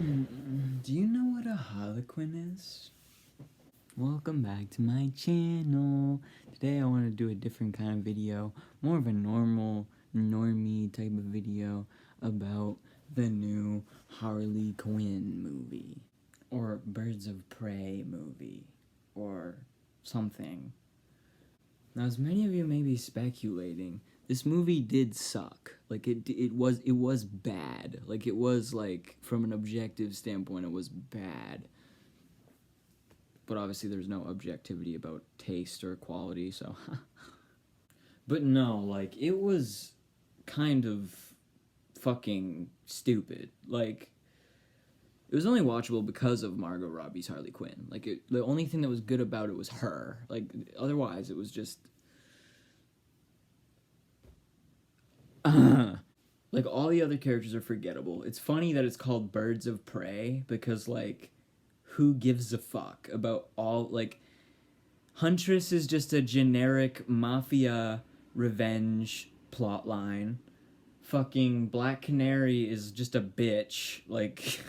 Do you know what a Harley Quinn is? Welcome back to my channel. Today I want to do a different kind of video, more of a normie type of video about the new Harley Quinn movie, or Birds of Prey movie, or something. Now, as many of you may be speculating, this movie did suck. Like, it was bad. Like, it was, like, from an objective standpoint, it was bad. But obviously there's no objectivity about taste or quality, so... But no, like, it was kind of fucking stupid. Like, it was only watchable because of Margot Robbie's Harley Quinn. Like, the only thing that was good about it was her. Like, otherwise it was just... like, all the other characters are forgettable. It's funny that it's called Birds of Prey, because, like, who gives a fuck about all, like, Huntress is just a generic mafia revenge plotline. Fucking Black Canary is just a bitch, like,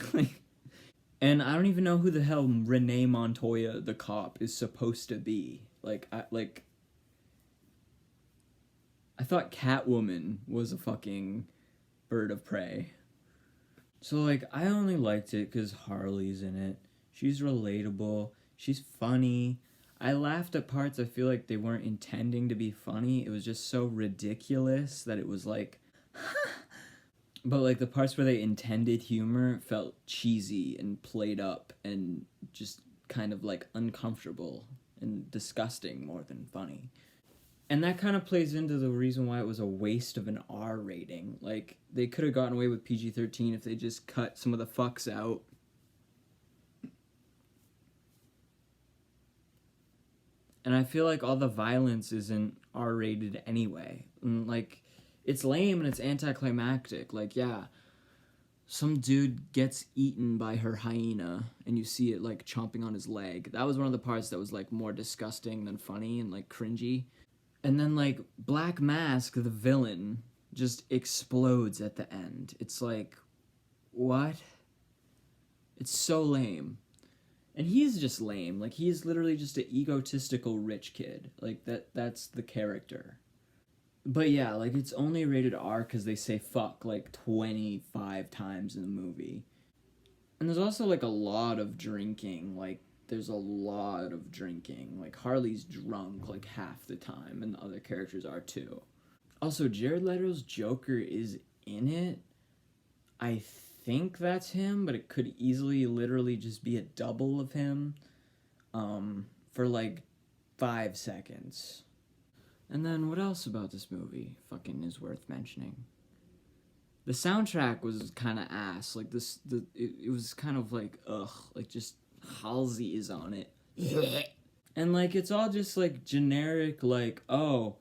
and I don't even know who the hell Renee Montoya, the cop, is supposed to be. I thought Catwoman was a fucking bird of prey. So, like, I only liked it because Harley's in it. She's relatable. She's funny. I laughed at parts I feel like they weren't intending to be funny. It was just so ridiculous that it was like... But, like, the parts where they intended humor felt cheesy and played up and just kind of, like, uncomfortable and disgusting more than funny. And that kind of plays into the reason why it was a waste of an R rating. Like, they could have gotten away with PG-13 if they just cut some of the fucks out. And I feel like all the violence isn't R-rated anyway. And, like, it's lame and it's anticlimactic. Like, yeah, some dude gets eaten by her hyena and you see it, like, chomping on his leg. That was one of the parts that was, like, more disgusting than funny and, like, cringy. And then, like, Black Mask, the villain, just explodes at the end. It's like, what? It's so lame. And he's just lame. Like, he's literally just an egotistical rich kid. Like, that's the character. But yeah, like, it's only rated R because they say fuck, like, 25 times in the movie. And there's also, like, a lot of drinking. Like, there's a lot of drinking. Like, Harley's drunk, like, half the time, and the other characters are too. Also, Jared Leto's Joker is in it. I think that's him, but it could easily literally just be a double of him for, like, 5 seconds. And then what else about this movie fucking is worth mentioning? The soundtrack was kind of ass. Like, it was kind of like, ugh, like, just Halsey is on it. And, like, it's all just, like, generic, like, oh,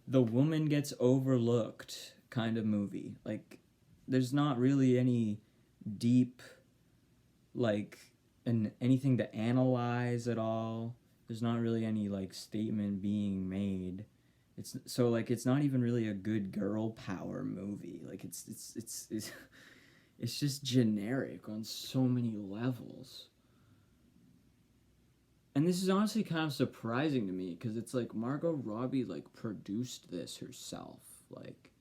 the woman gets overlooked kind of movie. Like, there's not really any deep, like, anything to analyze at all. There's not really any, like, statement being made. So, like, it's not even really a good girl power movie. Like, it's just generic on so many levels. And this is honestly kind of surprising to me, because it's like Margot Robbie, like, produced this herself. Like,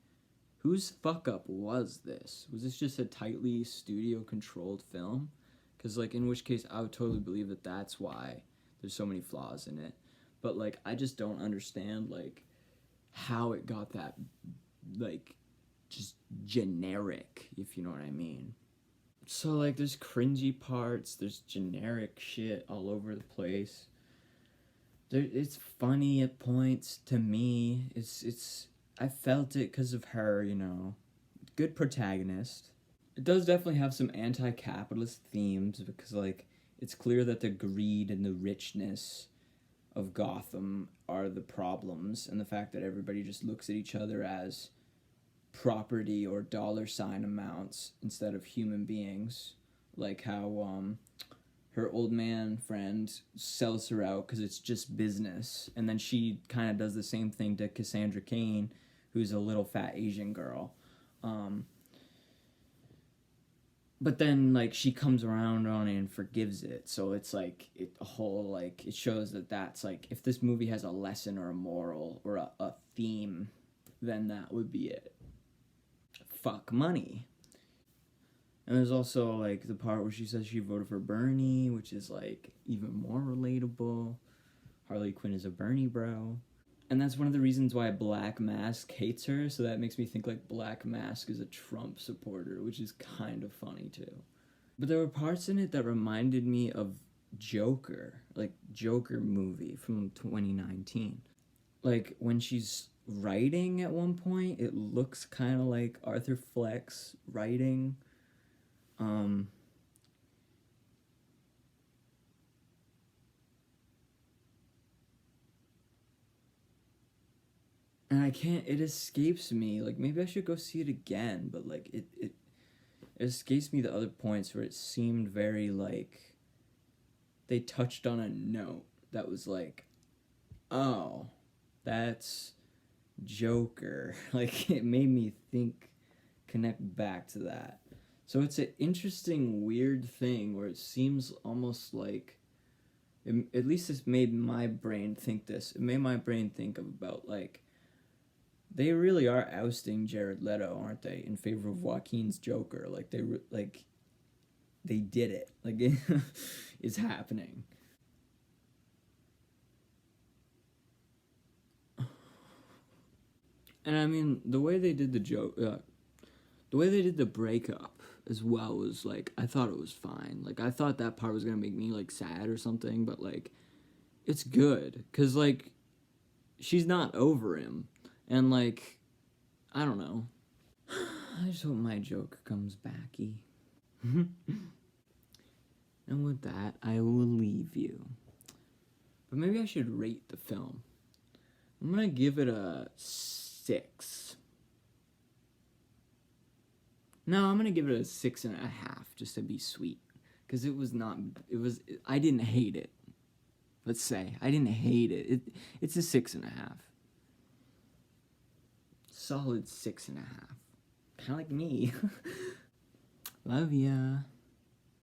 whose fuck up was this? Was this just a tightly studio-controlled film? Because, like, in which case, I would totally believe that that's why there's so many flaws in it. But, like, I just don't understand, like, how it got that, like, just generic, if you know what I mean. So, like, there's cringy parts, there's generic shit all over the place. It's funny at points to me. I felt it because of her, you know. Good protagonist. It does definitely have some anti-capitalist themes, because, like, it's clear that the greed and the richness of Gotham are the problems, and the fact that everybody just looks at each other as property or dollar sign amounts instead of human beings. Like how her old man friend sells her out because it's just business, and then she kind of does the same thing to Cassandra Cain, who's a little fat Asian girl. but then like she comes around on it and forgives it, so it's like a whole like it shows that that's like if this movie has a lesson or a moral or a theme, then that would be it. Fuck money. And there's also like the part where she says she voted for Bernie, which is like even more relatable. Harley Quinn is a Bernie bro. And that's one of the reasons why Black Mask hates her, so that makes me think like Black Mask is a Trump supporter, which is kind of funny too. But there were parts in it that reminded me of Joker, like Joker movie from 2019. Like when she's writing at one point, it looks kind of like Arthur Fleck's writing. Um, and I can't, it escapes me. Like maybe I should go see it again, but like it escapes me the other points where it seemed very like they touched on a note that was like, oh, that's Joker. Like it made me think, connect back to that. So it's an interesting, weird thing where it seems almost like, at least it's made my brain think this. It made my brain think of about like, they really are ousting Jared Leto, aren't they, in favor of Joaquin's Joker? Like they did it. Like it's happening. And I mean, the way they did the way they did the breakup as well was like I thought it was fine. Like I thought that part was gonna make me like sad or something, but like it's good because like she's not over him, and like I don't know. I just hope my Joker comes backy. And with that, I will leave you. But maybe I should rate the film. I'm gonna give it a 6. No, I'm gonna give it a 6.5 just to be sweet, because it was not. It was. I didn't hate it. Let's say I didn't hate it. It's a 6.5. Solid 6.5. Kind of like me. Love ya.